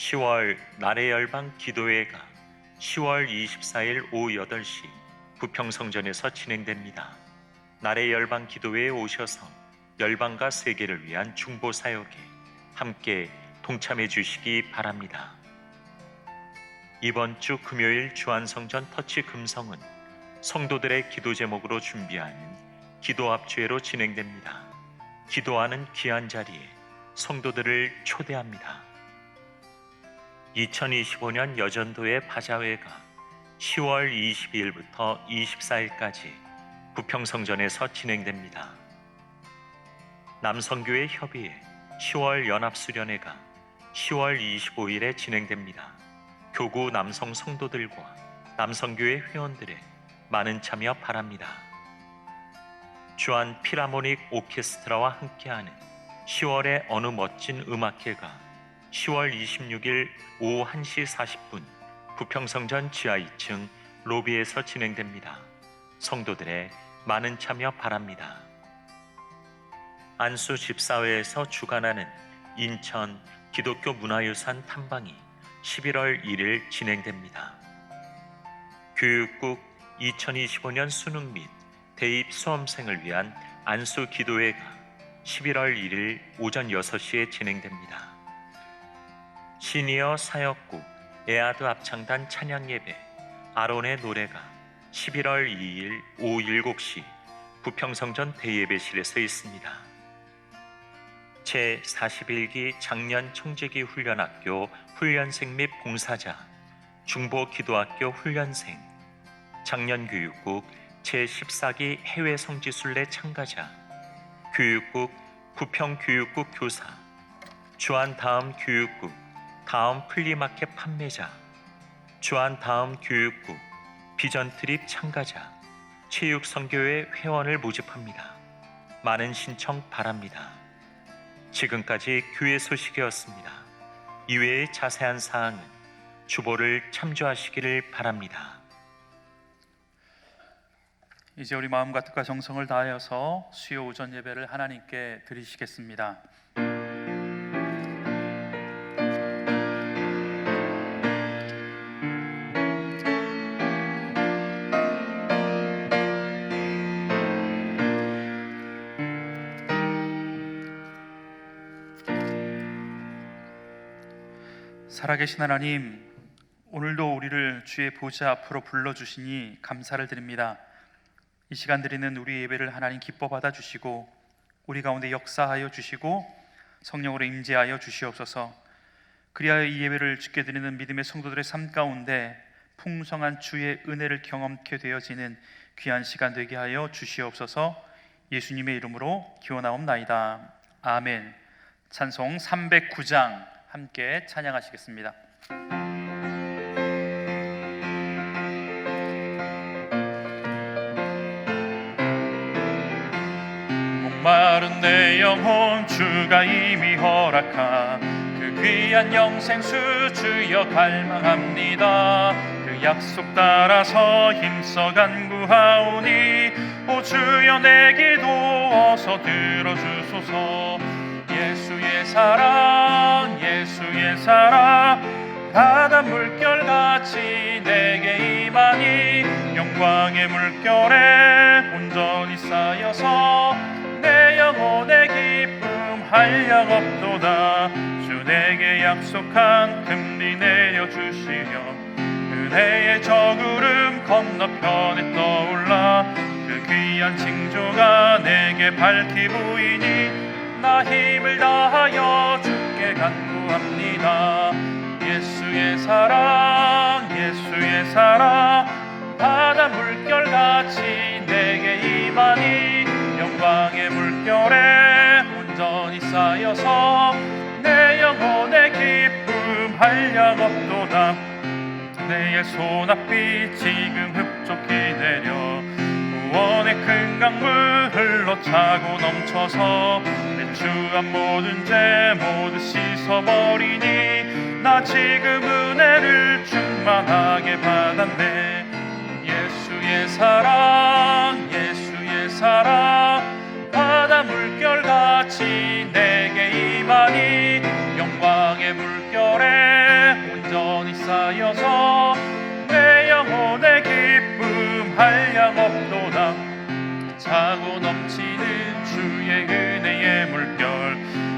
10월 날의 열방 기도회가 10월 24일 오후 8시 부평성전에서 진행됩니다. 날의 열방 기도회에 오셔서 열방과 세계를 위한 중보 사역에 함께 동참해 주시기 바랍니다. 이번 주 금요일 주안성전 터치 금성은 성도들의 기도 제목으로 준비하는 기도 합주회로 진행됩니다. 기도하는 귀한 자리에 성도들을 초대합니다. 2025년 여전도의 바자회가 10월 22일부터 24일까지 부평성전에서 진행됩니다. 남성교회 협의회 10월 연합수련회가 10월 25일에 진행됩니다. 교구 남성 성도들과 남성교회 회원들의 많은 참여 바랍니다. 주한 필하모닉 오케스트라와 함께하는 10월의 어느 멋진 음악회가 10월 26일 오후 1시 40분 부평성전 지하 2층 로비에서 진행됩니다. 성도들의 많은 참여 바랍니다. 안수 집사회에서 주관하는 인천 기독교 문화유산 탐방이 11월 1일 진행됩니다. 교육국 2025년 수능 및 대입 수험생을 위한 안수 기도회가 11월 1일 오전 6시에 진행됩니다. 시니어 사역국 에아드 합창단 찬양예배 아론의 노래가 11월 2일 오후 7시 부평성전 대예배실에서 있습니다. 제41기 작년 청지기 훈련학교 훈련생 및 봉사자 중보기도학교 훈련생 작년교육국 제14기 해외 성지순례 참가자 교육국 부평교육국 교사 주한 다음 교육국 다음 플리마켓 판매자 주한 다음 교육국 비전 트립 참가자 체육선교회 회원을 모집합니다. 많은 신청 바랍니다. 지금까지 교회 소식이었습니다. 이외의 자세한 사항은 주보를 참조하시기를 바랍니다. 이제 우리 마음과 뜻과 정성을 다하여서 수요 오전 예배를 하나님께 드리시겠습니다. 살아계신 하나님, 오늘도 우리를 주의 보좌 앞으로 불러주시니 감사를 드립니다. 이 시간 드리는 우리 예배를 하나님 기뻐 받아주시고 우리 가운데 역사하여 주시고 성령으로 임재하여 주시옵소서. 그리하여 이 예배를 주께 드리는 믿음의 성도들의 삶 가운데 풍성한 주의 은혜를 경험케 되어지는 귀한 시간 되게 하여 주시옵소서. 예수님의 이름으로 기원하옵나이다. 아멘. 찬송 309장 함께 찬양하시겠습니다. 목마른 내 영혼 주가 이미 허락한 그 귀한 영생수 주여 갈망합니다. 그 약속 따라서 힘써 간구하오니 오 주여 내 기도 어서 들어주소서. 예수의 사랑 예수의 사랑 바다 물결같이 내게 임하니 영광의 물결에 온전히 쌓여서 내 영혼의 기쁨 한량 없도다. 주 내게 약속한 금리 내려주시려 은혜의 저구름 건너편에 떠올라 그 귀한 징조가 내게 밝히 보이니 나 힘을 다하여 주께 간구합니다. 예수의 사랑 예수의 사랑 바다 물결같이 내게 임하니 영광의 물결에 온전히 쌓여서 내 영혼의 기쁨 한량 없도다. 내의 손앞이 지금 흡족히 내려 구원의 큰 강물 흘러차고 넘쳐서 내 주한 모든 죄 모두 씻어버리니 나 지금 은혜를 충만하게 받았네. 예수의 사랑 예수의 사랑 바다 물결같이 내게 임하니 영광의 물결에 합니다. 차고 넘치는 주의 은혜의 물결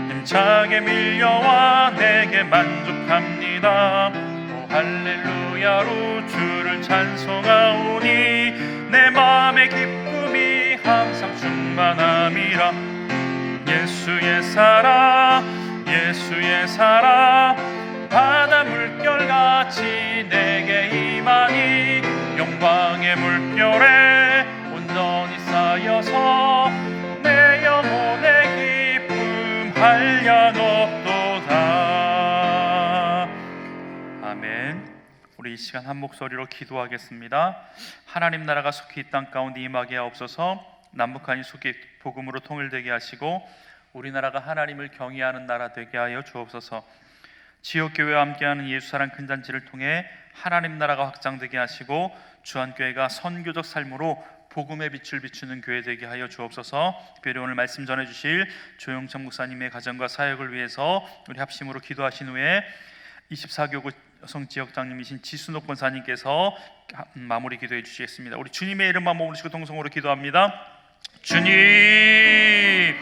힘차게 밀려와 내게 만족합니다. 오 할렐루야로 주를 찬송하오니 내 마음의 기쁨이 항상 충만함이라. 예수의 사랑 예수의 사랑 바다 물결같이 내게 임하니 영광의 물결에 온전히 쌓여서 내 영혼의 기쁨 한량없도다. 아멘. 우리 이 시간 한 목소리로 기도하겠습니다. 하나님 나라가 속히 이 땅 가운데 임하게 하옵소서. 남북한이 속히 복음으로 통일되게 하시고 우리나라가 하나님을 경외하는 나라 되게 하여 주옵소서. 지역교회와 함께하는 예수사랑 큰잔치를 통해 하나님 나라가 확장되게 하시고 주한교회가 선교적 삶으로 복음의 빛을 비추는 교회 되게 하여 주옵소서. 특별히 오늘 말씀 전해주실 조영천 목사님의 가정과 사역을 위해서 우리 합심으로 기도하신 후에 24교구 여성지역장님이신 지순옥 권사님께서 마무리 기도해 주시겠습니다. 우리 주님의 이름만 모으시고 동성으로 기도합니다. 주님,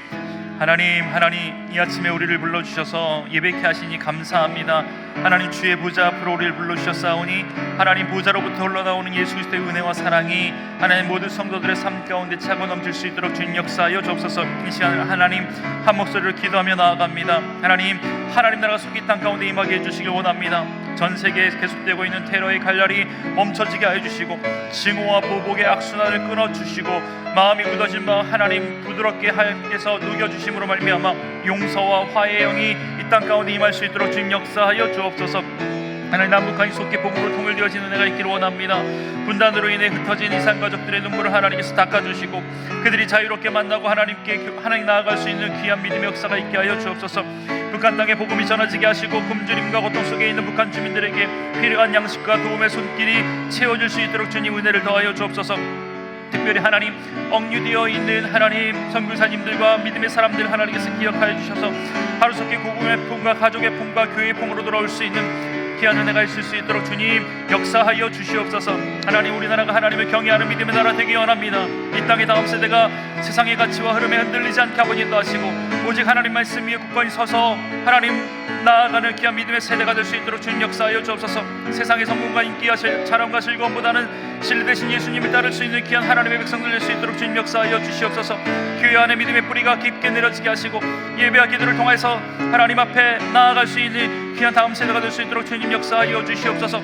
하나님 이 아침에 우리를 불러주셔서 예배케 하시니 감사합니다. 하나님 주의 보좌 앞으로 우리를 불러주셨사오니 하나님 보좌로부터 흘러나오는 예수 그리스도의 은혜와 사랑이 하나님 모든 성도들의 삶 가운데 차고 넘칠 수 있도록 주님 역사하여 주옵소서. 이 시간 하나님 한 목소리로 기도하며 나아갑니다. 하나님 나라가 속히 땅 가운데 임하게 해주시길 원합니다. 전 세계에 계속되고 있는 테러의 갈날이 멈춰지게 해주시고 증오와 보복의 악순환을 끊어주시고 마음이 굳어진 마음 하나님 부드럽게 하나님께서 녹여주심으로 말미암아 용서와 화해의 영이 이 땅 가운데 임할 수 있도록 주님 역사하여 주옵소서. 하나님 남북한이 속히 복음으로 통일되어지는 은혜가 있기를 원합니다. 분단으로 인해 흩어진 이산 가족들의 눈물을 하나님께서 닦아주시고 그들이 자유롭게 만나고 하나님 나아갈 수 있는 귀한 믿음의 역사가 있게 하여 주옵소서. 북한 땅에 복음이 전해지게 하시고 굶주림과 고통 속에 있는 북한 주민들에게 필요한 양식과 도움의 손길이 채워질 수 있도록 주님 은혜를 더하여 주옵소서. 특별히 하나님 억류되어 있는 하나님 선교사님들과 믿음의 사람들 하나님께서 기억하여 주셔서 하루속히 복음의 품과 가족의 품과 교회의 품으로 돌아올 수 있는 귀한 은혜가 있을 수 있도록 주님 역사하여 주시옵소서. 하나님 우리나라가 하나님을 경외하는 믿음의 나라 되기 원합니다. 이 땅의 다음 세대가 세상의 가치와 흐름에 흔들리지 않게 아버지 인도하시고 오직 하나님 말씀 위에 굳건히 서서 하나님 나아가는 귀한 믿음의 세대가 될 수 있도록 주님 역사하여 주옵소서. 세상의 성공과 인기와 자랑과 즐거움보다는 진리 되신 예수님을 따를 수 있는 귀한 하나님의 백성들 될 수 있도록 주님 역사하여 주시옵소서. 교회 안에 믿음의 뿌리가 깊게 내려지게 하시고 예배와 기도를 통해서 하나님 앞에 나아갈 수 있는 귀한 다음 세대가 될 수 있도록 주님 역사하여 주시옵소서.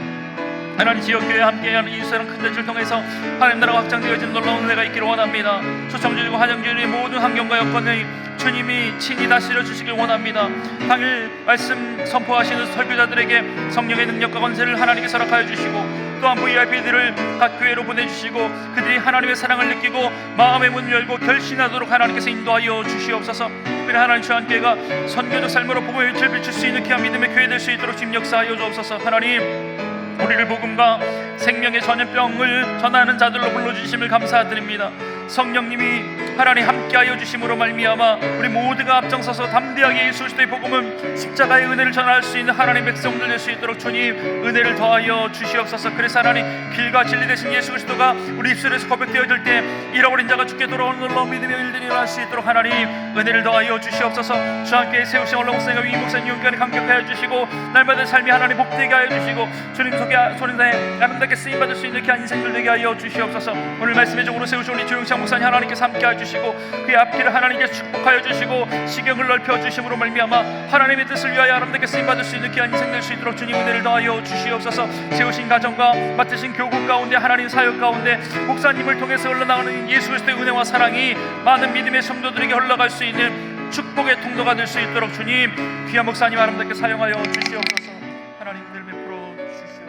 하나님 지역교회와 함께하는 이스라엘 큰잔치를 통해서 하나님 나라가 확장되어지는 놀라운 은혜가 있기를 원합니다. 초청주의고 환영주의의 모든 환경과 여건을 주님이 친히 다스려 주시길 원합니다. 당일 말씀 선포하시는 설교자들에게 성령의 능력과 권세를 하나님께 허락하여 주시고 또한 VIP들을 각 교회로 보내주시고 그들이 하나님의 사랑을 느끼고 마음의 문을 열고 결신하도록 하나님께서 인도하여 주시옵소서. 특별히 하나님 주한교회가 선교적 삶으로 복음의 빛을 비출 수 있는 귀한 믿음의 교회 될 수 있도록 주님 역사하여 주옵소서. 하나님 우리를 복음과 생명의 전염병을 전하는 자들로 불러주심을 감사드립니다. 성령님이 하나님 함께하여 주심으로 말미암아 우리 모두가 앞장서서 담대하게 예수 그리스도의 복음은 십자가의 은혜를 전할 수 있는 하나님 백성들 될 수 있도록 주님 은혜를 더하여 주시옵소서. 그래서 하나님 길과 진리 되신 예수 그리스도가 우리 입술에서 고백되어질 때 잃어버린 자가 주께 돌아오는 놀라운 믿음의 일들이 일어날 수 있도록 하나님 은혜를 더하여 주시옵소서. 주함께 세우신 언론 목사님과 위 목사님 용기를 감격하여 주시고 날마다 삶이 하나님 복되게 하여 주시고 주님 속에 손인사에 아름답게 쓰임받을 수 있는 귀한 인생들 되게 하여 주시옵소서. 오늘 말씀의 종으로 세우신 우리 조영창 목사님 하나님께서 함께하여 주시고 그의 앞길을 하나님께서 축복하여 주시고 시경을 넓혀 주심으로 말미암아 하나님의 뜻을 위하여 아름답게 쓰임받을 수 있는 귀한 인생 될 수 있도록 주님 은혜를 더하여 주시옵소서. 세우신 가정과 맡으신 교국 가운데 하나님 사역 가운데 목사님을 통해서 흘러나오는 예수 그리스도의 은혜와 사랑이 많은 믿음의 성도들에게 흘러갈 수 있는 축복의 통로가 될 수 있도록 주님 귀한 목사님 아름답게 사용하여 주시옵소서. 하나님 은혜를 베풀어 주시옵소서.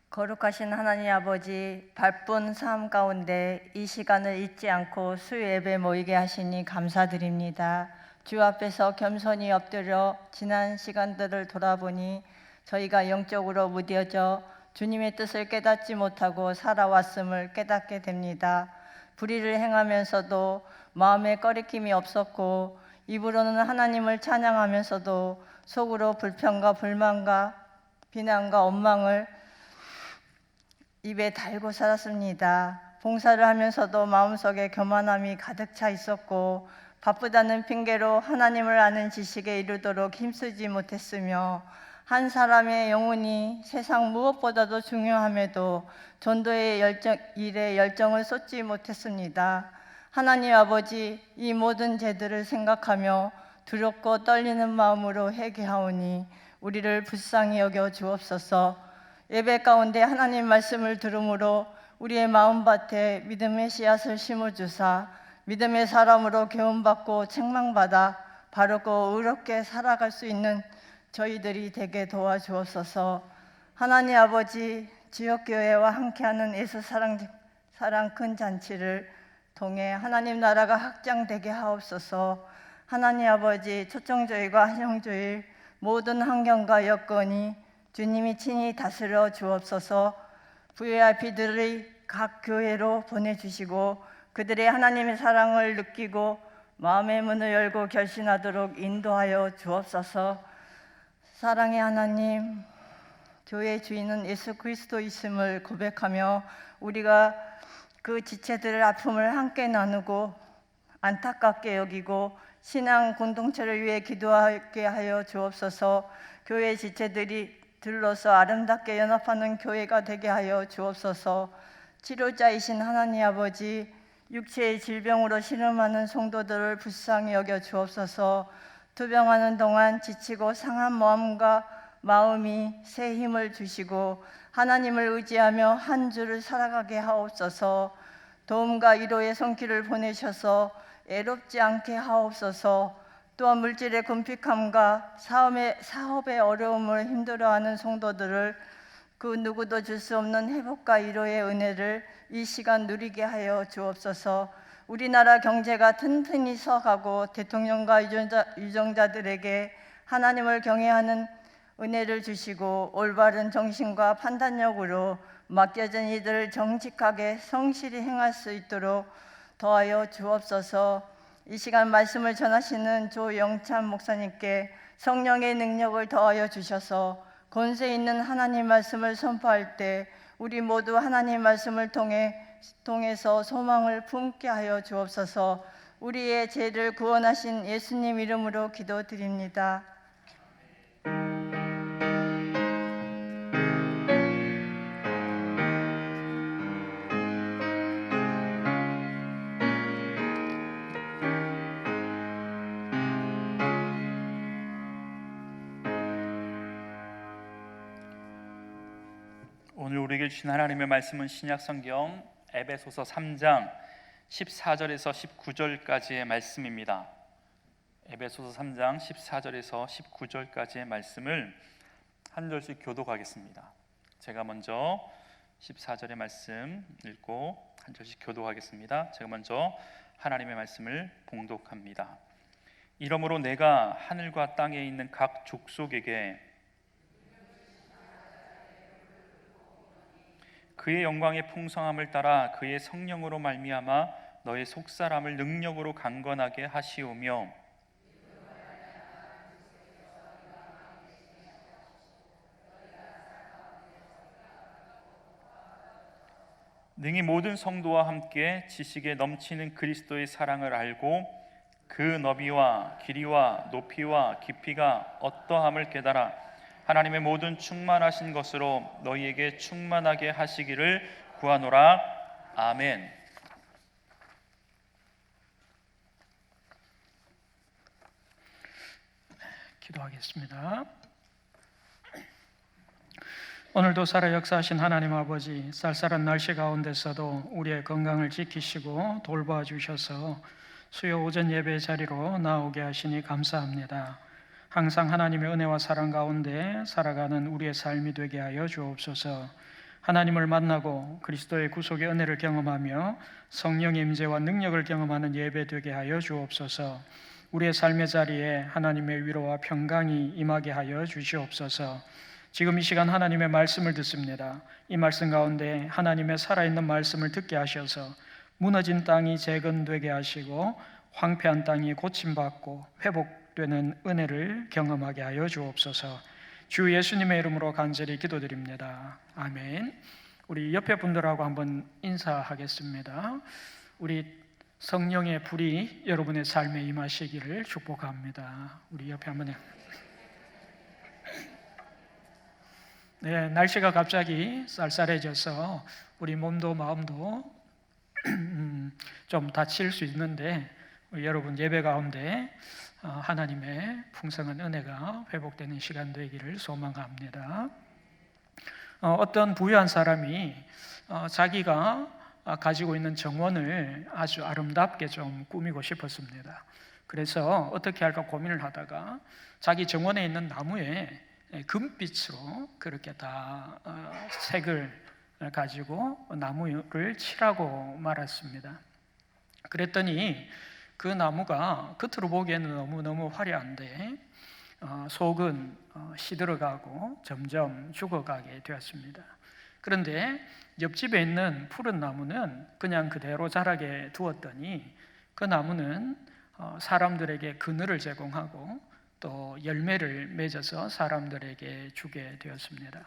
거룩하신 하나님 아버지, 바쁜 삶 가운데 이 시간을 잊지 않고 수요 예배 모이게 하시니 감사드립니다. 주 앞에서 겸손히 엎드려 지난 시간들을 돌아보니 저희가 영적으로 무뎌져 주님의 뜻을 깨닫지 못하고 살아왔음을 깨닫게 됩니다. 불의를 행하면서도 마음에 꺼리낌이 없었고 입으로는 하나님을 찬양하면서도 속으로 불평과 불만과 비난과 원망을 입에 달고 살았습니다. 봉사를 하면서도 마음속에 교만함이 가득 차 있었고 바쁘다는 핑계로 하나님을 아는 지식에 이르도록 힘쓰지 못했으며 한 사람의 영혼이 세상 무엇보다도 중요함에도 전도의 일에 열정을 쏟지 못했습니다. 하나님 아버지, 이 모든 죄들을 생각하며 두렵고 떨리는 마음으로 회개하오니 우리를 불쌍히 여겨 주옵소서. 예배 가운데 하나님 말씀을 들음으로 우리의 마음밭에 믿음의 씨앗을 심어주사 믿음의 사람으로 교훈받고 책망받아 바르고 의롭게 살아갈 수 있는 저희들이 되게 도와주옵소서. 하나님 아버지, 지역교회와 함께하는 예수 사랑 큰 잔치를 통해 하나님 나라가 확장되게 하옵소서. 하나님 아버지, 초청교회와 한영교회 모든 환경과 여건이 주님이 친히 다스려 주옵소서. VIP들의 각 교회로 보내주시고 그들의 하나님의 사랑을 느끼고 마음의 문을 열고 결신하도록 인도하여 주옵소서. 사랑의 하나님, 교회의 주인은 예수 그리스도이심을 고백하며 우리가 그 지체들의 아픔을 함께 나누고 안타깝게 여기고 신앙 공동체를 위해 기도하게 하여 주옵소서. 교회 지체들이 들러서 아름답게 연합하는 교회가 되게 하여 주옵소서. 치료자이신 하나님 아버지, 육체의 질병으로 신음하는 성도들을 불쌍히 여겨 주옵소서. 투병하는 동안 지치고 상한 마음이 새 힘을 주시고 하나님을 의지하며 한 주를 살아가게 하옵소서. 도움과 위로의 손길을 보내셔서 애롭지 않게 하옵소서. 또한 물질의 궁핍함과 사업의 어려움을 힘들어하는 성도들을 그 누구도 줄 수 없는 회복과 위로의 은혜를 이 시간 누리게 하여 주옵소서. 우리나라 경제가 튼튼히 서가고 대통령과 유정자들에게 하나님을 경외하는 은혜를 주시고 올바른 정신과 판단력으로 맡겨진 이들을 정직하게 성실히 행할 수 있도록 도와여 주옵소서. 이 시간 말씀을 전하시는 조영찬 목사님께 성령의 능력을 더하여 주셔서 권세 있는 하나님 말씀을 선포할 때 우리 모두 하나님 말씀을 통해서 소망을 품게 하여 주옵소서. 우리의 죄를 구원하신 예수님 이름으로 기도드립니다. 오늘 우리에게 주신 하나님의 말씀은 신약성경 에베소서 3장 14절에서 19절까지의 말씀입니다. 에베소서 3장 14절에서 19절까지의 말씀을 한 절씩 교독하겠습니다. 제가 먼저 14절의 말씀 읽고 한 절씩 교독하겠습니다. 제가 먼저 하나님의 말씀을 봉독합니다. 이러므로 내가 하늘과 땅에 있는 각 족속에게 그의 영광의 풍성함을 따라 그의 성령으로 말미암아 너의 속사람을 능력으로 강건하게 하시오며 능히 모든 성도와 함께 지식에 넘치는 그리스도의 사랑을 알고 그 너비와 길이와 높이와 깊이가 어떠함을 깨달아 하나님의 모든 충만하신 것으로 너희에게 충만하게 하시기를 구하노라. 아멘. 기도하겠습니다. 오늘도 살아 역사하신 하나님 아버지, 쌀쌀한 날씨 가운데서도 우리의 건강을 지키시고 돌봐 주셔서 수요 오전 예배 자리로 나오게 하시니 감사합니다. 항상 하나님의 은혜와 사랑 가운데 살아가는 우리의 삶이 되게 하여 주옵소서. 하나님을 만나고 그리스도의 구속의 은혜를 경험하며 성령의 임재와 능력을 경험하는 예배 되게 하여 주옵소서. 우리의 삶의 자리에 하나님의 위로와 평강이 임하게 하여 주시옵소서. 지금 이 시간 하나님의 말씀을 듣습니다. 이 말씀 가운데 하나님의 살아있는 말씀을 듣게 하셔서 무너진 땅이 재건되게 하시고 황폐한 땅이 고침받고 회복되는 은혜를 경험하게 하여 주옵소서. 주 예수님의 이름으로 간절히 기도드립니다. 아멘. 우리 옆에 분들하고 한번 인사하겠습니다. 우리 성령의 불이 여러분의 삶에 임하시기를 축복합니다. 우리 옆에 한번 네, 날씨가 갑자기 쌀쌀해져서 우리 몸도 마음도 좀 다칠 수 있는데 우리 여러분 예배 가운데 하나님의 풍성한 은혜가 회복되는 시간 되기를 소망합니다. 어떤 부유한 사람이 자기가 가지고 있는 정원을 아주 아름답게 좀 꾸미고 싶었습니다. 그래서 어떻게 할까 고민을 하다가 자기 정원에 있는 나무에 금빛으로 그렇게 다 색을 가지고 나무를 칠하고 말았습니다. 그랬더니 그 나무가 겉으로 보기에는 너무너무 화려한데 속은 시들어가고 점점 죽어가게 되었습니다. 그런데 옆집에 있는 푸른 나무는 그냥 그대로 자라게 두었더니 그 나무는 사람들에게 그늘을 제공하고 또 열매를 맺어서 사람들에게 주게 되었습니다.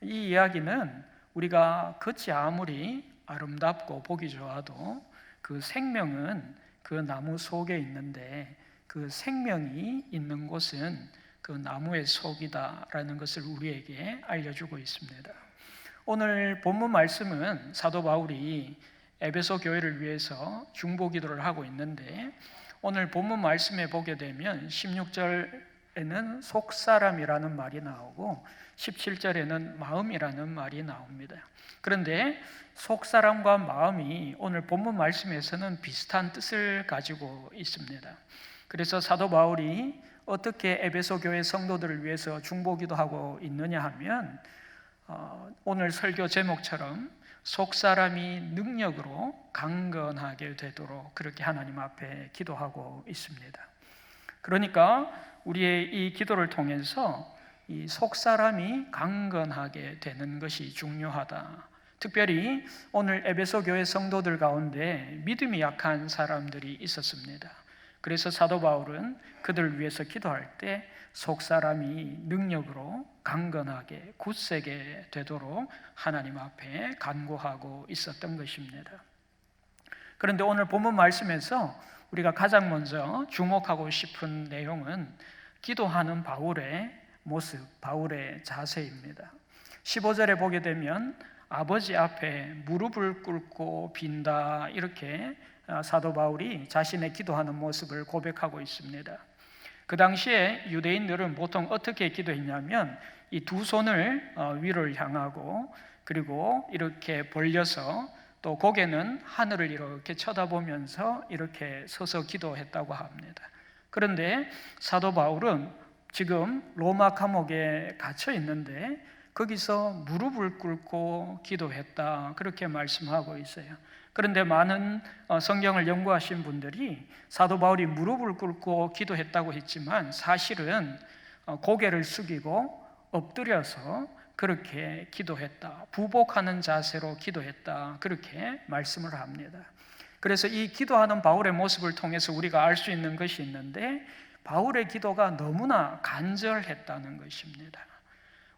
이 이야기는 우리가 겉이 아무리 아름답고 보기 좋아도 그 생명은 그 나무 속에 있는데 그 생명이 있는 곳은 그 나무의 속이다라는 것을 우리에게 알려주고 있습니다. 오늘 본문 말씀은 사도 바울이 에베소 교회를 위해서 중보 기도를 하고 있는데 오늘 본문 말씀에 보게 되면 16절에는 속사람이라는 말이 나오고 17절에는 마음이라는 말이 나옵니다. 그런데 속사람과 마음이 오늘 본문 말씀에서는 비슷한 뜻을 가지고 있습니다. 그래서 사도 바울이 어떻게 에베소 교회 성도들을 위해서 중보 기도하고 있느냐 하면 오늘 설교 제목처럼 속사람이 능력으로 강건하게 되도록 그렇게 하나님 앞에 기도하고 있습니다. 그러니까 우리의 이 기도를 통해서 이 속사람이 강건하게 되는 것이 중요하다. 특별히 오늘 에베소 교회 성도들 가운데 믿음이 약한 사람들이 있었습니다. 그래서 사도 바울은 그들을 위해서 기도할 때 속사람이 능력으로 강건하게 굳세게 되도록 하나님 앞에 간구하고 있었던 것입니다. 그런데 오늘 본문 말씀에서 우리가 가장 먼저 주목하고 싶은 내용은 기도하는 바울의 모습, 바울의 자세입니다. 15절에 보게 되면 아버지 앞에 무릎을 꿇고 빈다 이렇게 사도 바울이 자신의 기도하는 모습을 고백하고 있습니다. 그 당시에 유대인들은 보통 어떻게 기도했냐면 이 두 손을 위를 향하고 그리고 이렇게 벌려서 또 고개는 하늘을 이렇게 쳐다보면서 이렇게 서서 기도했다고 합니다. 그런데 사도 바울은 지금 로마 감옥에 갇혀 있는데 거기서 무릎을 꿇고 기도했다 그렇게 말씀하고 있어요. 그런데 많은 성경을 연구하신 분들이 사도 바울이 무릎을 꿇고 기도했다고 했지만 사실은 고개를 숙이고 엎드려서 그렇게 기도했다, 부복하는 자세로 기도했다 그렇게 말씀을 합니다. 그래서 이 기도하는 바울의 모습을 통해서 우리가 알 수 있는 것이 있는데 바울의 기도가 너무나 간절했다는 것입니다.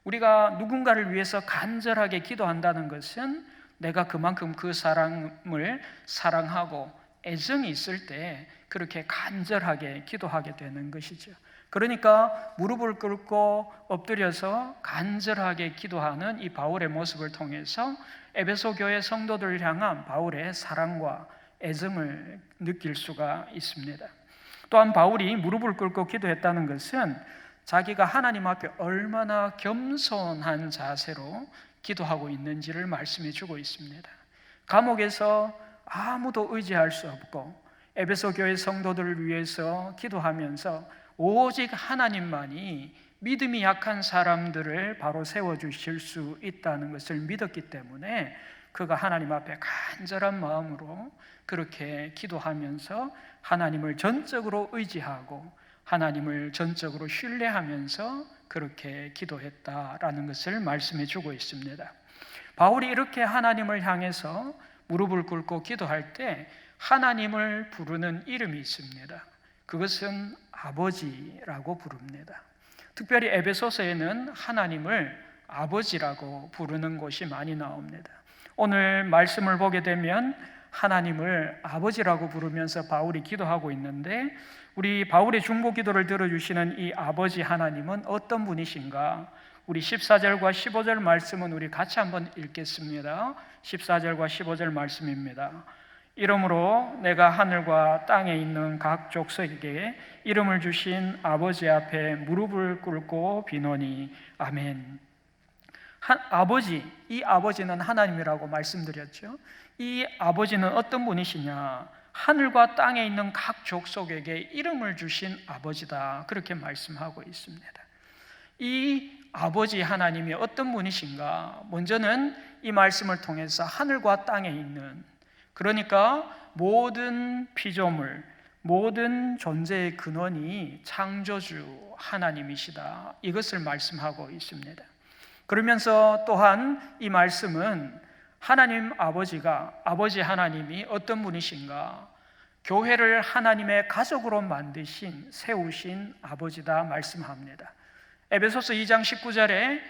우리가 누군가를 위해서 간절하게 기도한다는 것은 내가 그만큼 그 사람을 사랑하고 애정이 있을 때 그렇게 간절하게 기도하게 되는 것이죠. 그러니까 무릎을 꿇고 엎드려서 간절하게 기도하는 이 바울의 모습을 통해서 에베소 교회 성도들을 향한 바울의 사랑과 애정을 느낄 수가 있습니다. 또한 바울이 무릎을 꿇고 기도했다는 것은 자기가 하나님 앞에 얼마나 겸손한 자세로 기도하고 있는지를 말씀해 주고 있습니다. 감옥에서 아무도 의지할 수 없고 에베소 교회 성도들을 위해서 기도하면서 오직 하나님만이 믿음이 약한 사람들을 바로 세워주실 수 있다는 것을 믿었기 때문에 그가 하나님 앞에 간절한 마음으로 그렇게 기도하면서 하나님을 전적으로 의지하고 하나님을 전적으로 신뢰하면서 그렇게 기도했다라는 것을 말씀해 주고 있습니다. 바울이 이렇게 하나님을 향해서 무릎을 꿇고 기도할 때 하나님을 부르는 이름이 있습니다. 그것은 아버지라고 부릅니다. 특별히 에베소서에는 하나님을 아버지라고 부르는 곳이 많이 나옵니다. 오늘 말씀을 보게 되면 하나님을 아버지라고 부르면서 바울이 기도하고 있는데, 우리 바울의 중보 기도를 들어주시는 이 아버지 하나님은 어떤 분이신가? 우리 14절과 15절 말씀은 우리 같이 한번 읽겠습니다. 14절과 15절 말씀입니다. 이러므로 내가 하늘과 땅에 있는 각 족속에게 이름을 주신 아버지 앞에 무릎을 꿇고 비노니 아멘. 아버지, 이 아버지는 하나님이라고 말씀드렸죠. 이 아버지는 어떤 분이시냐? 하늘과 땅에 있는 각 족속에게 이름을 주신 아버지다, 그렇게 말씀하고 있습니다. 이 아버지 하나님이 어떤 분이신가? 먼저는 이 말씀을 통해서 하늘과 땅에 있는, 그러니까 모든 피조물, 모든 존재의 근원이 창조주 하나님이시다, 이것을 말씀하고 있습니다. 그러면서 또한 이 말씀은 하나님 아버지가, 아버지 하나님이 어떤 분이신가? 교회를 하나님의 가족으로 만드신, 세우신 아버지다 말씀합니다. 에베소서 2장 19절에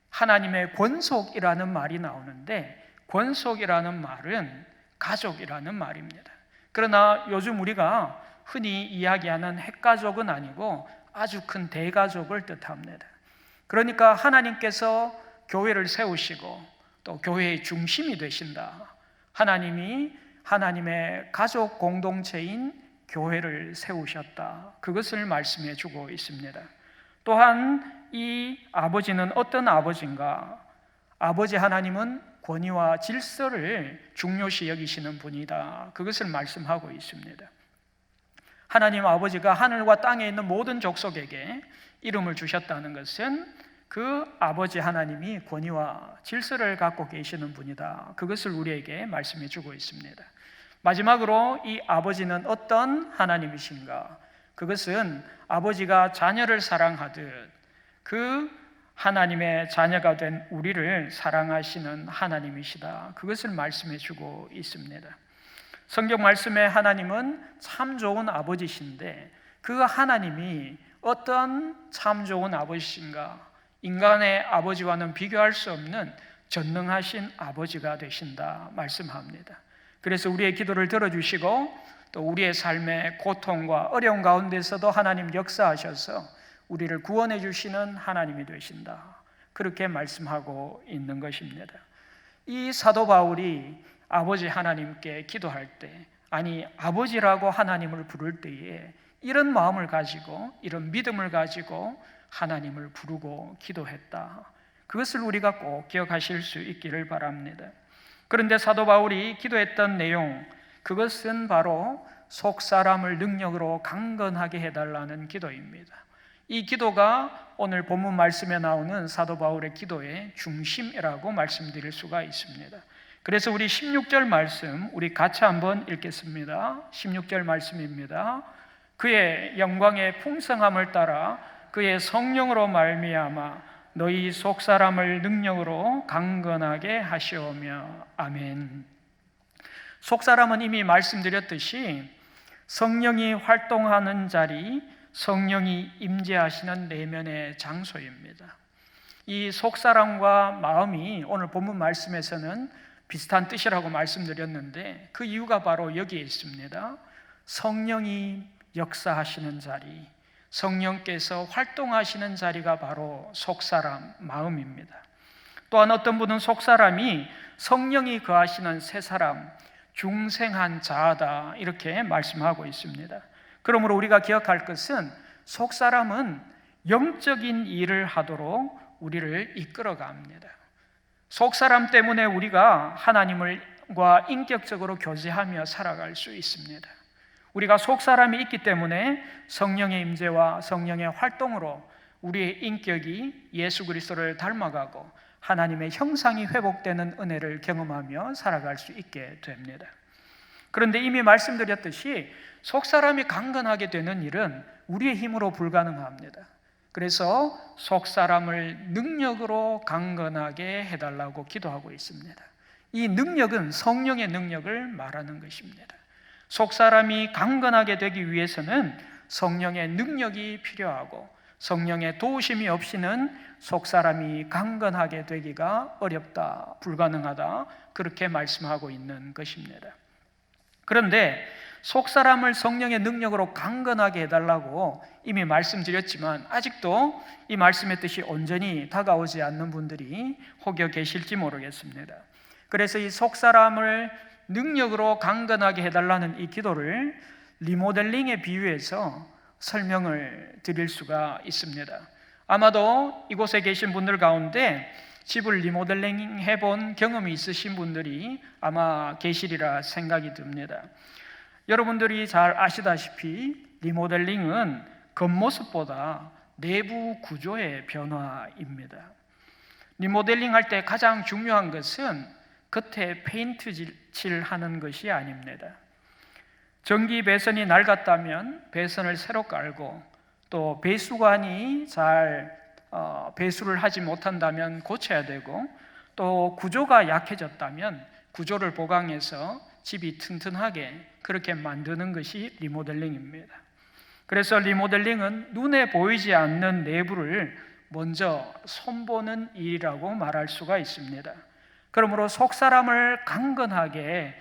하나님의 권속이라는 말이 나오는데, 권속이라는 말은 가족이라는 말입니다. 그러나 요즘 우리가 흔히 이야기하는 핵가족은 아니고 아주 큰 대가족을 뜻합니다. 그러니까 하나님께서 교회를 세우시고 또 교회의 중심이 되신다. 하나님이 하나님의 가족 공동체인 교회를 세우셨다, 그것을 말씀해 주고 있습니다. 또한 이 아버지는 어떤 아버지인가? 아버지 하나님은 권위와 질서를 중요시 여기시는 분이다, 그것을 말씀하고 있습니다. 하나님 아버지가 하늘과 땅에 있는 모든 족속에게 이름을 주셨다는 것은 그 아버지 하나님이 권위와 질서를 갖고 계시는 분이다, 그것을 우리에게 말씀해 주고 있습니다. 마지막으로 이 아버지는 어떤 하나님이신가? 그것은 아버지가 자녀를 사랑하듯 그 하나님의 자녀가 된 우리를 사랑하시는 하나님이시다, 그것을 말씀해 주고 있습니다. 성경 말씀에 하나님은 참 좋은 아버지신데, 그 하나님이 어떤 참 좋은 아버지신가? 인간의 아버지와는 비교할 수 없는 전능하신 아버지가 되신다 말씀합니다. 그래서 우리의 기도를 들어주시고 또 우리의 삶의 고통과 어려운 가운데서도 하나님 역사하셔서 우리를 구원해 주시는 하나님이 되신다, 그렇게 말씀하고 있는 것입니다. 이 사도 바울이 아버지 하나님께 기도할 때, 아니 아버지라고 하나님을 부를 때에 이런 마음을 가지고, 이런 믿음을 가지고 하나님을 부르고 기도했다, 그것을 우리가 꼭 기억하실 수 있기를 바랍니다. 그런데 사도 바울이 기도했던 내용, 그것은 바로 속 사람을 능력으로 강건하게 해달라는 기도입니다. 이 기도가 오늘 본문 말씀에 나오는 사도 바울의 기도의 중심이라고 말씀드릴 수가 있습니다. 그래서 우리 16절 말씀 우리 같이 한번 읽겠습니다. 16절 말씀입니다. 그의 영광의 풍성함을 따라 그의 성령으로 말미암아 너희 속 사람을 능력으로 강건하게 하시오며 아멘. 속 사람은 이미 말씀드렸듯이 성령이 활동하는 자리, 성령이 임재하시는 내면의 장소입니다. 이 속 사람과 마음이 오늘 본문 말씀에서는 비슷한 뜻이라고 말씀드렸는데, 그 이유가 바로 여기에 있습니다. 성령이 역사하시는 자리, 성령께서 활동하시는 자리가 바로 속사람, 마음입니다. 또한 어떤 분은 속사람이 성령이 거하시는 새사람, 중생한 자아다, 이렇게 말씀하고 있습니다. 그러므로 우리가 기억할 것은 속사람은 영적인 일을 하도록 우리를 이끌어갑니다. 속사람 때문에 우리가 하나님과 인격적으로 교제하며 살아갈 수 있습니다. 우리가 속사람이 있기 때문에 성령의 임재와 성령의 활동으로 우리의 인격이 예수 그리스도를 닮아가고 하나님의 형상이 회복되는 은혜를 경험하며 살아갈 수 있게 됩니다. 그런데 이미 말씀드렸듯이 속사람이 강건하게 되는 일은 우리의 힘으로 불가능합니다. 그래서 속사람을 능력으로 강건하게 해달라고 기도하고 있습니다. 이 능력은 성령의 능력을 말하는 것입니다. 속사람이 강건하게 되기 위해서는 성령의 능력이 필요하고 성령의 도우심이 없이는 속사람이 강건하게 되기가 어렵다, 불가능하다, 그렇게 말씀하고 있는 것입니다. 그런데 속사람을 성령의 능력으로 강건하게 해달라고 이미 말씀드렸지만 아직도 이 말씀의 뜻이 온전히 다가오지 않는 분들이 혹여 계실지 모르겠습니다. 그래서 이 속사람을 능력으로 강건하게 해달라는 이 기도를 리모델링에 비유해서 설명을 드릴 수가 있습니다. 아마도 이곳에 계신 분들 가운데 집을 리모델링 해본 경험이 있으신 분들이 아마 계시리라 생각이 듭니다. 여러분들이 잘 아시다시피 리모델링은 겉모습보다 내부 구조의 변화입니다. 리모델링 할 때 가장 중요한 것은 겉에 페인트 칠하는 것이 아닙니다. 전기 배선이 낡았다면 배선을 새로 깔고, 또 배수관이 잘 배수를 하지 못한다면 고쳐야 되고, 또 구조가 약해졌다면 구조를 보강해서 집이 튼튼하게 그렇게 만드는 것이 리모델링입니다. 그래서 리모델링은 눈에 보이지 않는 내부를 먼저 손보는 일이라고 말할 수가 있습니다. 그러므로 속사람을 강건하게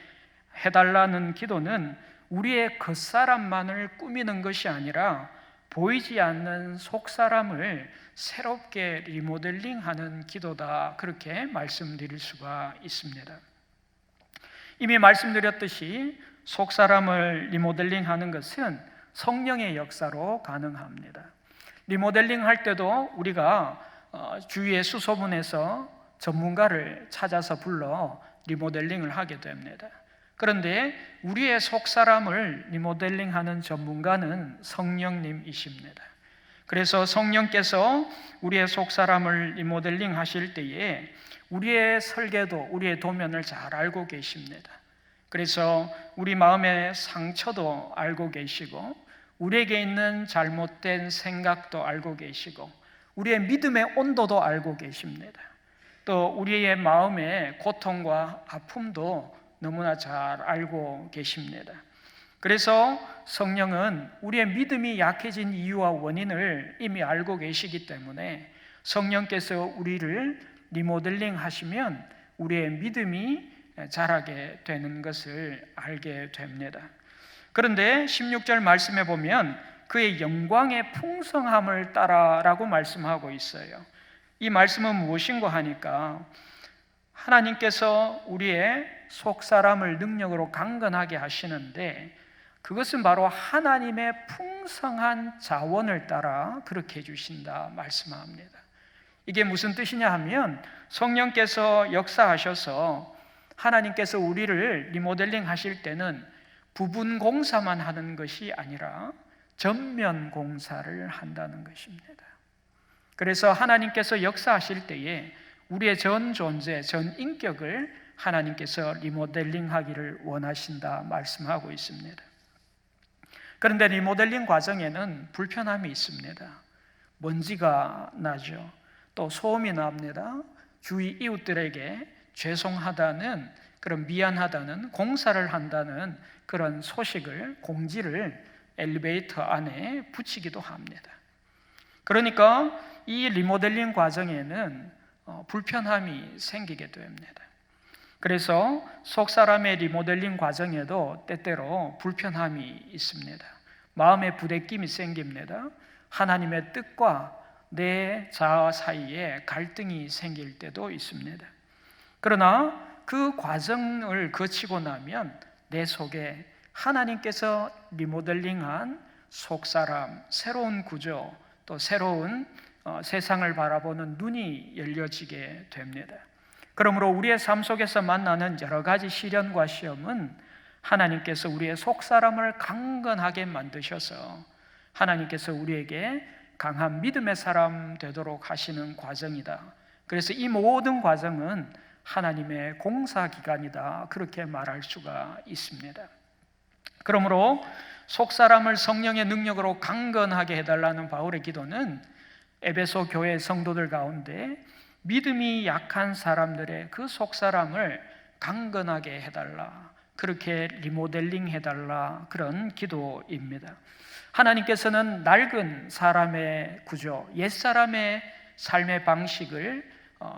해달라는 기도는 우리의 겉사람만을 꾸미는 것이 아니라 보이지 않는 속사람을 새롭게 리모델링하는 기도다, 그렇게 말씀드릴 수가 있습니다. 이미 말씀드렸듯이 속사람을 리모델링하는 것은 성령의 역사로 가능합니다. 리모델링 할 때도 우리가 주위의 수소문에서 전문가를 찾아서 불러 리모델링을 하게 됩니다. 그런데 우리의 속사람을 리모델링하는 전문가는 성령님이십니다. 그래서 성령께서 우리의 속사람을 리모델링 하실 때에 우리의 설계도, 우리의 도면을 잘 알고 계십니다. 그래서 우리 마음의 상처도 알고 계시고, 우리에게 있는 잘못된 생각도 알고 계시고, 우리의 믿음의 온도도 알고 계십니다. 또 우리의 마음의 고통과 아픔도 너무나 잘 알고 계십니다. 그래서 성령은 우리의 믿음이 약해진 이유와 원인을 이미 알고 계시기 때문에 성령께서 우리를 리모델링 하시면 우리의 믿음이 자라게 되는 것을 알게 됩니다. 그런데 16절 말씀에 보면 그의 영광의 풍성함을 따라라고 말씀하고 있어요. 이 말씀은 무엇인가 하니까 하나님께서 우리의 속사람을 능력으로 강건하게 하시는데 그것은 바로 하나님의 풍성한 자원을 따라 그렇게 해주신다 말씀합니다. 이게 무슨 뜻이냐 하면 성령께서 역사하셔서 하나님께서 우리를 리모델링 하실 때는 부분 공사만 하는 것이 아니라 전면 공사를 한다는 것입니다. 그래서 하나님께서 역사하실 때에 우리의 전 존재, 전 인격을 하나님께서 리모델링 하기를 원하신다 말씀하고 있습니다. 그런데 리모델링 과정에는 불편함이 있습니다. 먼지가 나죠. 또 소음이 납니다. 주위 이웃들에게 죄송하다는, 그런 미안하다는, 공사를 한다는 그런 소식을, 공지를 엘리베이터 안에 붙이기도 합니다. 그러니까 이 리모델링 과정에는 불편함이 생기게 됩니다. 그래서 속사람의 리모델링 과정에도 때때로 불편함이 있습니다. 마음의 부대낌이 생깁니다. 하나님의 뜻과 내 자아 사이에 갈등이 생길 때도 있습니다. 그러나 그 과정을 거치고 나면 내 속에 하나님께서 리모델링한 속사람, 새로운 구조, 또 새로운 세상을 바라보는 눈이 열려지게 됩니다. 그러므로 우리의 삶 속에서 만나는 여러 가지 시련과 시험은 하나님께서 우리의 속사람을 강건하게 만드셔서 하나님께서 우리에게 강한 믿음의 사람 되도록 하시는 과정이다. 그래서 이 모든 과정은 하나님의 공사기간이다, 그렇게 말할 수가 있습니다. 그러므로 속사람을 성령의 능력으로 강건하게 해달라는 바울의 기도는 에베소 교회 성도들 가운데 믿음이 약한 사람들의 그 속사람을 강건하게 해달라, 그렇게 리모델링 해달라, 그런 기도입니다. 하나님께서는 낡은 사람의 구조, 옛사람의 삶의 방식을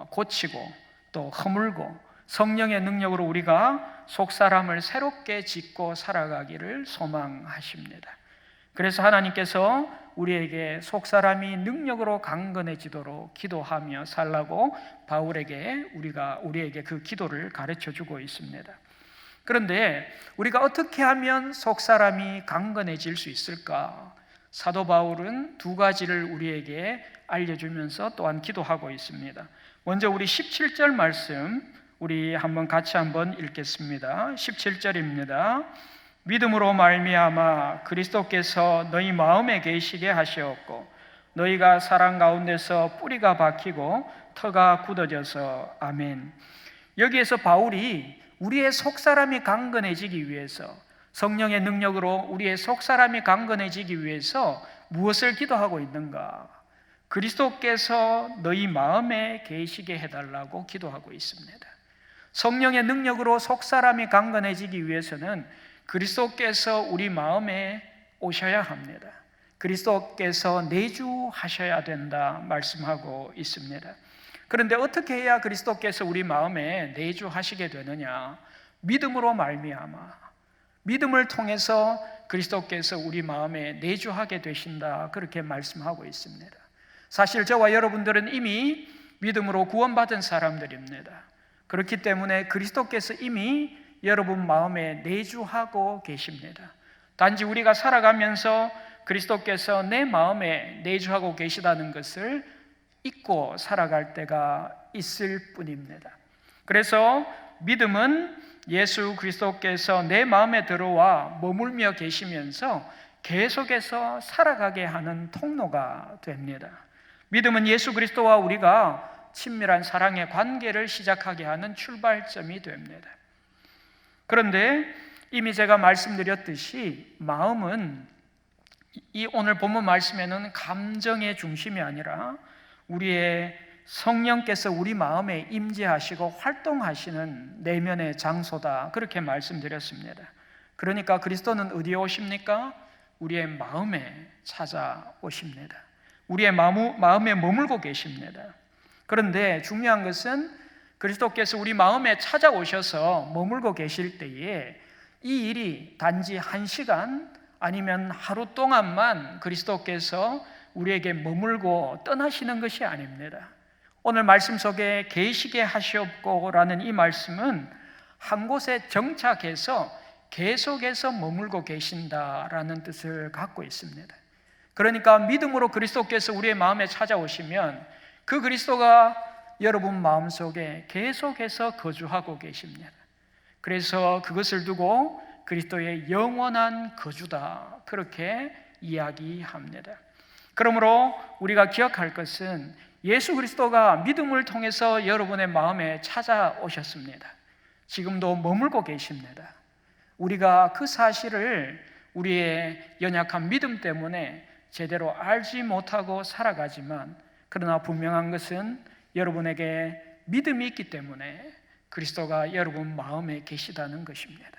고치고 또 허물고 성령의 능력으로 우리가 속사람을 새롭게 짓고 살아가기를 소망하십니다. 그래서 하나님께서 우리에게 속사람이 능력으로 강건해지도록 기도하며 살라고 바울에게 우리에게 그 기도를 가르쳐 주고 있습니다. 그런데 우리가 어떻게 하면 속사람이 강건해질 수 있을까? 사도 바울은 두 가지를 우리에게 알려주면서 또한 기도하고 있습니다. 먼저 우리 17절 말씀 우리 같이 한번 읽겠습니다. 17절입니다. 믿음으로 말미암아 그리스도께서 너희 마음에 계시게 하시었고 너희가 사랑 가운데서 뿌리가 박히고 터가 굳어져서. 아멘. 여기에서 바울이 우리의 속사람이 강건해지기 위해서, 성령의 능력으로 우리의 속사람이 강건해지기 위해서 무엇을 기도하고 있는가? 그리스도께서 너희 마음에 계시게 해달라고 기도하고 있습니다. 성령의 능력으로 속사람이 강건해지기 위해서는 그리스도께서 우리 마음에 오셔야 합니다. 그리스도께서 내주하셔야 된다 말씀하고 있습니다. 그런데 어떻게 해야 그리스도께서 우리 마음에 내주하시게 되느냐? 믿음으로 말미암아, 믿음을 통해서 그리스도께서 우리 마음에 내주하게 되신다, 그렇게 말씀하고 있습니다. 사실 저와 여러분들은 이미 믿음으로 구원받은 사람들입니다. 그렇기 때문에 그리스도께서 이미 여러분 마음에 내주하고 계십니다. 단지 우리가 살아가면서 그리스도께서 내 마음에 내주하고 계시다는 것을 잊고 살아갈 때가 있을 뿐입니다. 그래서 믿음은 예수 그리스도께서 내 마음에 들어와 머물며 계시면서 계속해서 살아가게 하는 통로가 됩니다. 믿음은 예수 그리스도와 우리가 친밀한 사랑의 관계를 시작하게 하는 출발점이 됩니다. 그런데 이미 제가 말씀드렸듯이 마음은 이 오늘 본문 말씀에는 감정의 중심이 아니라 우리의 성령께서 우리 마음에 임재하시고 활동하시는 내면의 장소다, 그렇게 말씀드렸습니다. 그러니까 그리스도는 어디에 오십니까? 우리의 마음에 찾아오십니다. 우리의 마음에 머물고 계십니다. 그런데 중요한 것은 그리스도께서 우리 마음에 찾아오셔서 머물고 계실 때에 이 일이 단지 1시간 아니면 하루 동안만 그리스도께서 우리에게 머물고 떠나시는 것이 아닙니다. 오늘 말씀 속에 계시게 하시옵고라는 이 말씀은 한 곳에 정착해서 계속해서 머물고 계신다라는 뜻을 갖고 있습니다. 그러니까 믿음으로 그리스도께서 우리의 마음에 찾아오시면 그 그리스도가 여러분 마음속에 계속해서 거주하고 계십니다. 그래서 그것을 두고 그리스도의 영원한 거주다, 그렇게 이야기합니다. 그러므로 우리가 기억할 것은 예수 그리스도가 믿음을 통해서 여러분의 마음에 찾아오셨습니다. 지금도 머물고 계십니다. 우리가 그 사실을 우리의 연약한 믿음 때문에 제대로 알지 못하고 살아가지만, 그러나 분명한 것은 여러분에게 믿음이 있기 때문에 그리스도가 여러분 마음에 계시다는 것입니다.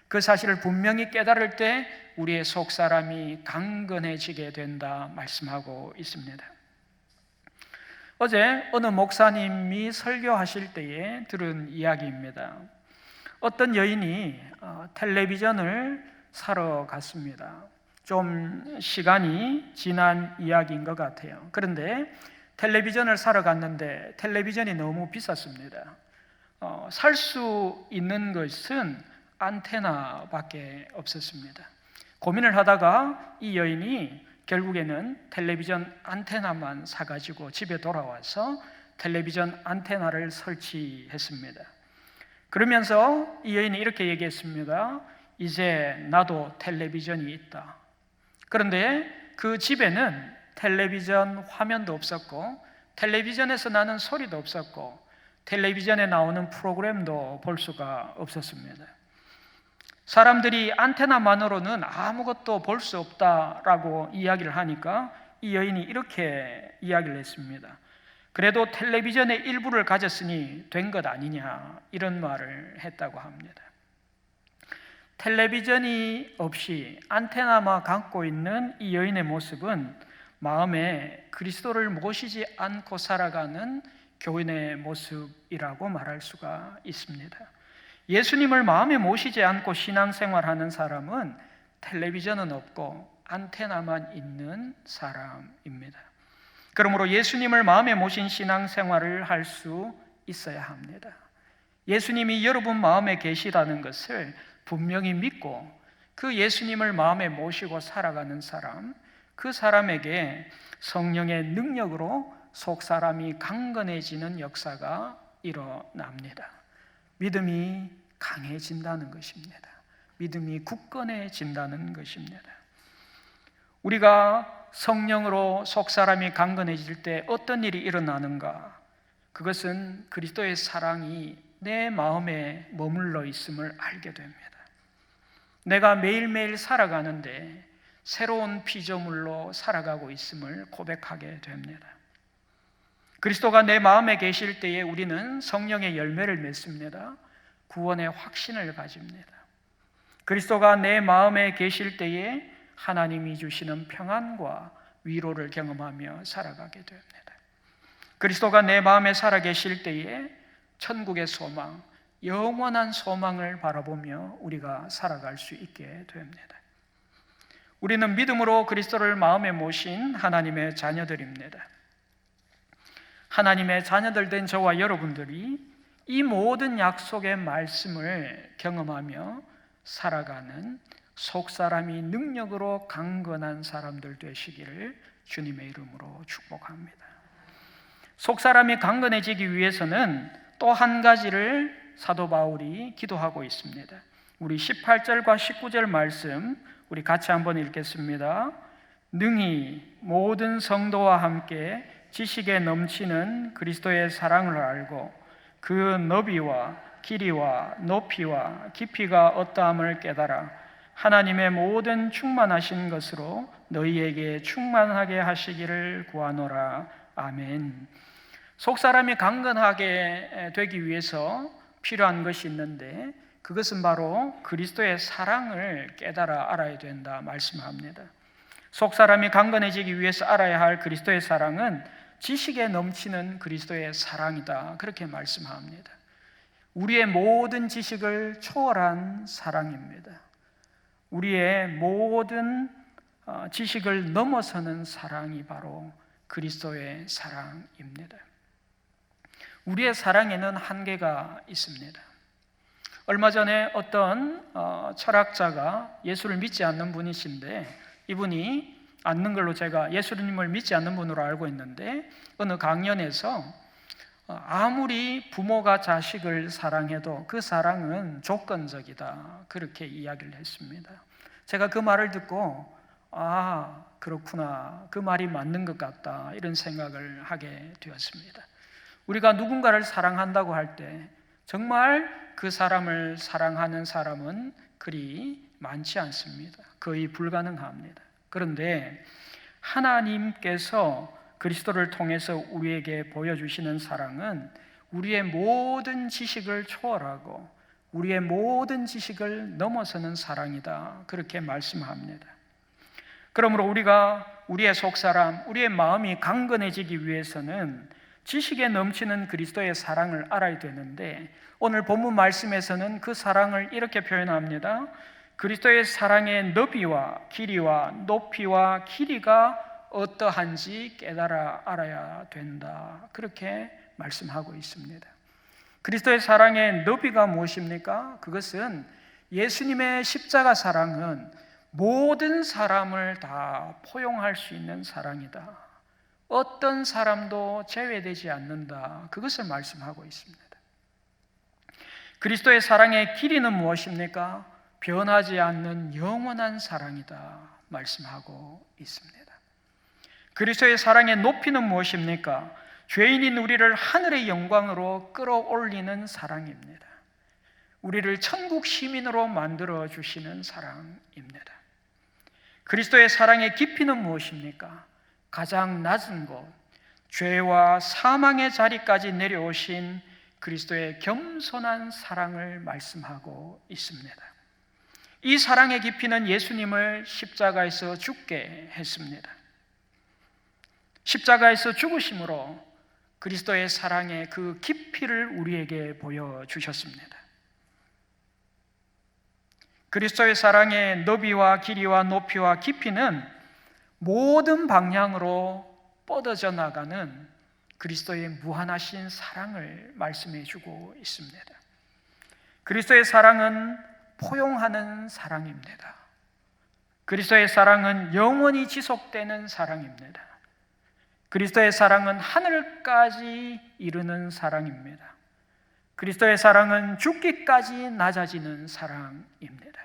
그 사실을 분명히 깨달을 때 우리의 속사람이 강건해지게 된다 말씀하고 있습니다. 어제 어느 목사님이 설교하실 때에 들은 이야기입니다. 어떤 여인이 텔레비전을 사러 갔습니다. 좀 시간이 지난 이야기인 것 같아요. 그런데 텔레비전을 사러 갔는데 텔레비전이 너무 비쌌습니다. 살 수 있는 것은 안테나밖에 없었습니다. 고민을 하다가 이 여인이 결국에는 텔레비전 안테나만 사가지고 집에 돌아와서 텔레비전 안테나를 설치했습니다. 그러면서 이 여인이 이렇게 얘기했습니다. 이제 나도 텔레비전이 있다. 그런데 그 집에는 텔레비전 화면도 없었고 텔레비전에서 나는 소리도 없었고 텔레비전에 나오는 프로그램도 볼 수가 없었습니다. 사람들이 안테나만으로는 아무것도 볼 수 없다라고 이야기를 하니까 이 여인이 이렇게 이야기를 했습니다. 그래도 텔레비전의 일부를 가졌으니 된 것 아니냐, 이런 말을 했다고 합니다. 텔레비전이 없이 안테나만 갖고 있는 이 여인의 모습은 마음에 그리스도를 모시지 않고 살아가는 교인의 모습이라고 말할 수가 있습니다. 예수님을 마음에 모시지 않고 신앙생활하는 사람은 텔레비전은 없고 안테나만 있는 사람입니다. 그러므로 예수님을 마음에 모신 신앙생활을 할 수 있어야 합니다. 예수님이 여러분 마음에 계시다는 것을 분명히 믿고 그 예수님을 마음에 모시고 살아가는 사람, 그 사람에게 성령의 능력으로 속사람이 강건해지는 역사가 일어납니다. 믿음이 강해진다는 것입니다. 믿음이 굳건해진다는 것입니다. 우리가 성령으로 속사람이 강건해질 때 어떤 일이 일어나는가? 그것은 그리스도의 사랑이 내 마음에 머물러 있음을 알게 됩니다. 내가 매일매일 살아가는데 새로운 피조물로 살아가고 있음을 고백하게 됩니다. 그리스도가 내 마음에 계실 때에 우리는 성령의 열매를 맺습니다. 구원의 확신을 가집니다. 그리스도가 내 마음에 계실 때에 하나님이 주시는 평안과 위로를 경험하며 살아가게 됩니다. 그리스도가 내 마음에 살아계실 때에 천국의 소망, 영원한 소망을 바라보며 우리가 살아갈 수 있게 됩니다. 우리는 믿음으로 그리스도를 마음에 모신 하나님의 자녀들입니다. 하나님의 자녀들 된 저와 여러분들이 이 모든 약속의 말씀을 경험하며 살아가는 속사람이 능력으로 강건한 사람들 되시기를 주님의 이름으로 축복합니다. 속사람이 강건해지기 위해서는 또 한 가지를 사도 바울이 기도하고 있습니다. 우리 18절과 19절 말씀 우리 같이 한번 읽겠습니다. 능히 모든 성도와 함께 지식에 넘치는 그리스도의 사랑을 알고 그 너비와 길이와 높이와 깊이가 어떠함을 깨달아 하나님의 모든 충만하신 것으로 너희에게 충만하게 하시기를 구하노라. 아멘. 속사람이 강건하게 되기 위해서 필요한 것이 있는데 그것은 바로 그리스도의 사랑을 깨달아 알아야 된다 말씀합니다. 속사람이 강건해지기 위해서 알아야 할 그리스도의 사랑은 지식에 넘치는 그리스도의 사랑이다. 그렇게 말씀합니다. 우리의 모든 지식을 초월한 사랑입니다. 우리의 모든 지식을 넘어서는 사랑이 바로 그리스도의 사랑입니다. 우리의 사랑에는 한계가 있습니다. 얼마 전에 어떤 철학자가 예수를 믿지 않는 분이신데 이분이 않는 걸로 제가 예수님을 믿지 않는 분으로 알고 있는데 어느 강연에서 아무리 부모가 자식을 사랑해도 그 사랑은 조건적이다 그렇게 이야기를 했습니다. 제가 그 말을 듣고 그렇구나, 그 말이 맞는 것 같다 이런 생각을 하게 되었습니다. 우리가 누군가를 사랑한다고 할 때 정말 그 사람을 사랑하는 사람은 그리 많지 않습니다. 거의 불가능합니다. 그런데 하나님께서 그리스도를 통해서 우리에게 보여주시는 사랑은 우리의 모든 지식을 초월하고 우리의 모든 지식을 넘어서는 사랑이다 그렇게 말씀합니다. 그러므로 우리가 우리의 속사람, 우리의 마음이 강건해지기 위해서는 지식에 넘치는 그리스도의 사랑을 알아야 되는데 오늘 본문 말씀에서는 그 사랑을 이렇게 표현합니다. 그리스도의 사랑의 너비와 길이와 높이와 길이가 어떠한지 깨달아 알아야 된다 그렇게 말씀하고 있습니다. 그리스도의 사랑의 너비가 무엇입니까? 그것은 예수님의 십자가 사랑은 모든 사람을 다 포용할 수 있는 사랑이다. 어떤 사람도 제외되지 않는다. 그것을 말씀하고 있습니다. 그리스도의 사랑의 길이는 무엇입니까? 변하지 않는 영원한 사랑이다. 말씀하고 있습니다. 그리스도의 사랑의 높이는 무엇입니까? 죄인인 우리를 하늘의 영광으로 끌어올리는 사랑입니다. 우리를 천국 시민으로 만들어 주시는 사랑입니다. 그리스도의 사랑의 깊이는 무엇입니까? 가장 낮은 곳, 죄와 사망의 자리까지 내려오신 그리스도의 겸손한 사랑을 말씀하고 있습니다. 이 사랑의 깊이는 예수님을 십자가에서 죽게 했습니다. 십자가에서 죽으심으로 그리스도의 사랑의 그 깊이를 우리에게 보여주셨습니다. 그리스도의 사랑의 너비와 길이와 높이와 깊이는 모든 방향으로 뻗어져 나가는 그리스도의 무한하신 사랑을 말씀해 주고 있습니다. 그리스도의 사랑은 포용하는 사랑입니다. 그리스도의 사랑은 영원히 지속되는 사랑입니다. 그리스도의 사랑은 하늘까지 이르는 사랑입니다. 그리스도의 사랑은 죽기까지 낮아지는 사랑입니다.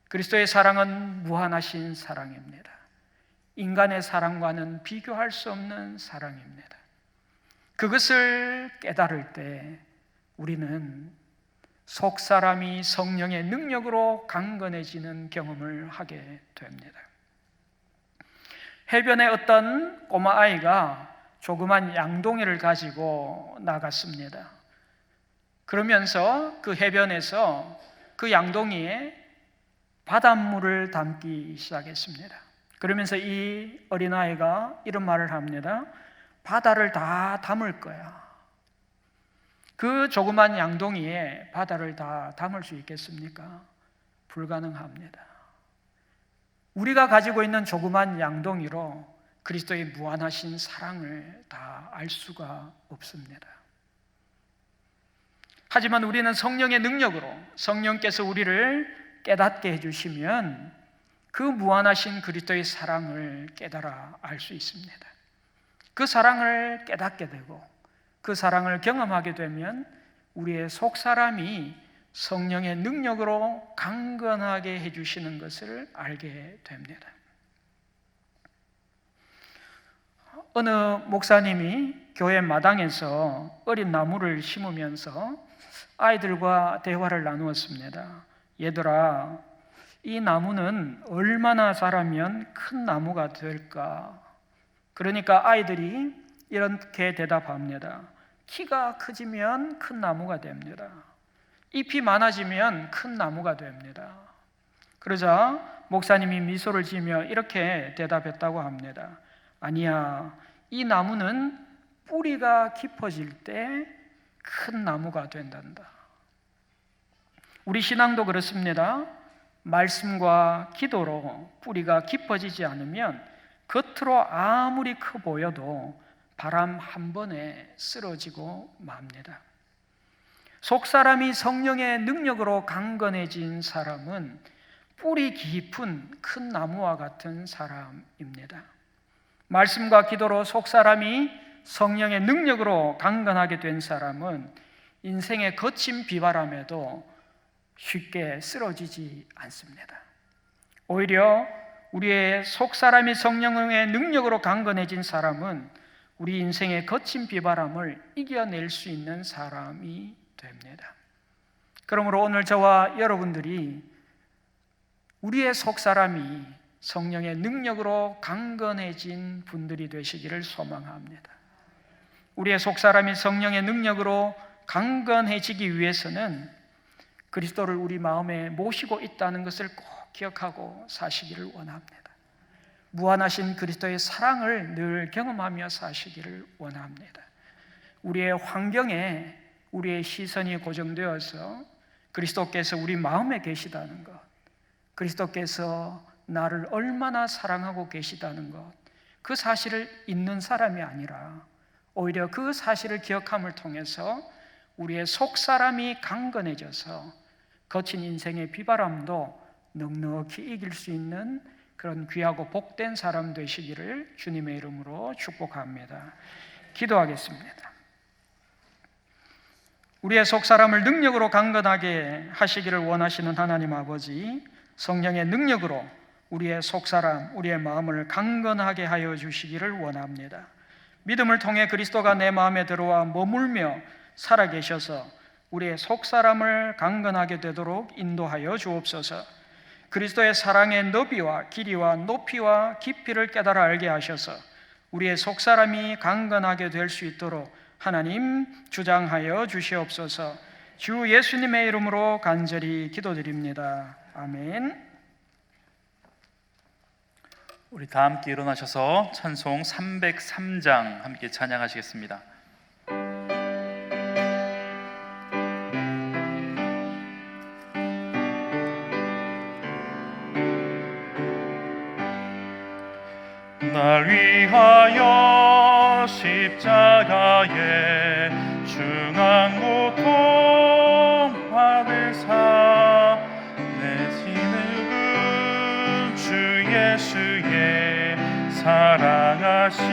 그리스도의 사랑은 무한하신 사랑입니다. 인간의 사랑과는 비교할 수 없는 사랑입니다. 그것을 깨달을 때 우리는 속사람이 성령의 능력으로 강건해지는 경험을 하게 됩니다. 해변에 어떤 꼬마 아이가 조그만 양동이를 가지고 나갔습니다. 그러면서 그 해변에서 그 양동이에 바닷물을 담기 시작했습니다. 그러면서 이 어린아이가 이런 말을 합니다. 바다를 다 담을 거야. 그 조그만 양동이에 바다를 다 담을 수 있겠습니까? 불가능합니다. 우리가 가지고 있는 조그만 양동이로 그리스도의 무한하신 사랑을 다 알 수가 없습니다. 하지만 우리는 성령의 능력으로 성령께서 우리를 깨닫게 해주시면 그 무한하신 그리스도의 사랑을 깨달아 알 수 있습니다. 그 사랑을 깨닫게 되고 그 사랑을 경험하게 되면 우리의 속사람이 성령의 능력으로 강건하게 해주시는 것을 알게 됩니다. 어느 목사님이 교회 마당에서 어린 나무를 심으면서 아이들과 대화를 나누었습니다. 얘들아, 이 나무는 얼마나 자라면 큰 나무가 될까? 그러니까 아이들이 이렇게 대답합니다. 키가 커지면 큰 나무가 됩니다. 잎이 많아지면 큰 나무가 됩니다. 그러자 목사님이 미소를 지으며 이렇게 대답했다고 합니다. 아니야, 이 나무는 뿌리가 깊어질 때 큰 나무가 된단다. 우리 신앙도 그렇습니다. 말씀과 기도로 뿌리가 깊어지지 않으면 겉으로 아무리 커 보여도 바람 한 번에 쓰러지고 맙니다. 속사람이 성령의 능력으로 강건해진 사람은 뿌리 깊은 큰 나무와 같은 사람입니다. 말씀과 기도로 속사람이 성령의 능력으로 강건하게 된 사람은 인생의 거친 비바람에도 쉽게 쓰러지지 않습니다. 오히려 우리의 속사람이 성령의 능력으로 강건해진 사람은 우리 인생의 거친 비바람을 이겨낼 수 있는 사람이 됩니다. 그러므로 오늘 저와 여러분들이 우리의 속사람이 성령의 능력으로 강건해진 분들이 되시기를 소망합니다. 우리의 속사람이 성령의 능력으로 강건해지기 위해서는 그리스도를 우리 마음에 모시고 있다는 것을 꼭 기억하고 사시기를 원합니다. 무한하신 그리스도의 사랑을 늘 경험하며 사시기를 원합니다. 우리의 환경에 우리의 시선이 고정되어서 그리스도께서 우리 마음에 계시다는 것, 그리스도께서 나를 얼마나 사랑하고 계시다는 것, 그 사실을 잊는 사람이 아니라 오히려 그 사실을 기억함을 통해서 우리의 속사람이 강건해져서 거친 인생의 비바람도 넉넉히 이길 수 있는 그런 귀하고 복된 사람 되시기를 주님의 이름으로 축복합니다. 기도하겠습니다. 우리의 속사람을 능력으로 강건하게 하시기를 원하시는 하나님 아버지, 성령의 능력으로 우리의 속사람, 우리의 마음을 강건하게 하여 주시기를 원합니다. 믿음을 통해 그리스도가 내 마음에 들어와 머물며 살아계셔서 우리의 속사람을 강건하게 되도록 인도하여 주옵소서. 그리스도의 사랑의 너비와 길이와 높이와 깊이를 깨달아 알게 하셔서 우리의 속사람이 강건하게 될 수 있도록 하나님 주장하여 주시옵소서. 주 예수님의 이름으로 간절히 기도드립니다. 아멘. 우리 다 함께 일어나셔서 찬송 303장 함께 찬양하시겠습니다. 날 위하여 십자가에 중한 고통 받으사 내 진흙은 주 예수의 사랑하신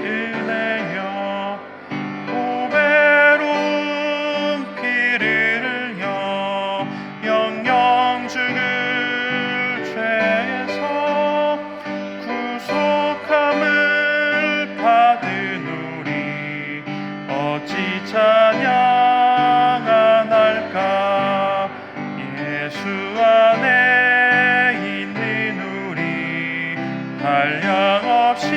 은혜여 보배로운 피를 흘려 영영 죽을 죄에서 구속함을 받은 우리 어찌 찬양하날까. 예수 안에 있는 우리 한량없이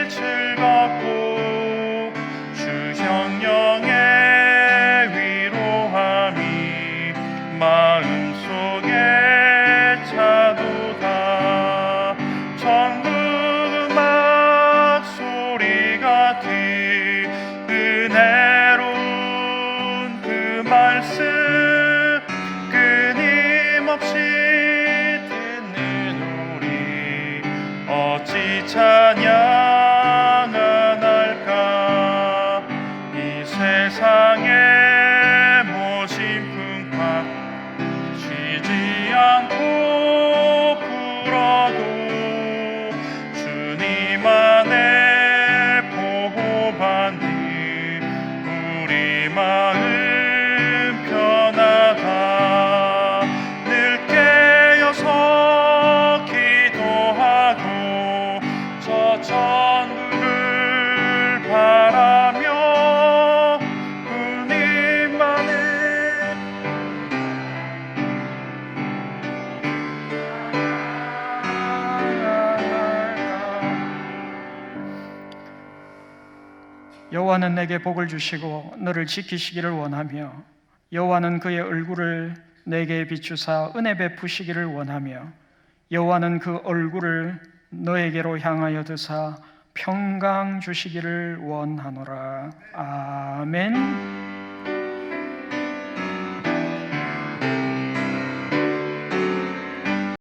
즐겁고 주 성령의 위로함이 마음속에 차도다. 천국 음악 소리 같은 은혜로운 그 말씀 끊임없이 듣는 우리 어찌 찬양하날까. 이 세상의 모진 풍파 쉬지 않고 불어도 주님 안에 보호받는 우리 마음 편하다. 늘 깨어서 기도하고 저 천국을 바라며 주님만을 여호와는 내게 복을 주시고 너를 지키시기를 원하며 여호와는 그의 얼굴을 내게 비추사 은혜 베푸시기를 원하며 여호와는 그 얼굴을 너에게로 향하여 드사 평강 주시기를 원하노라. 아멘.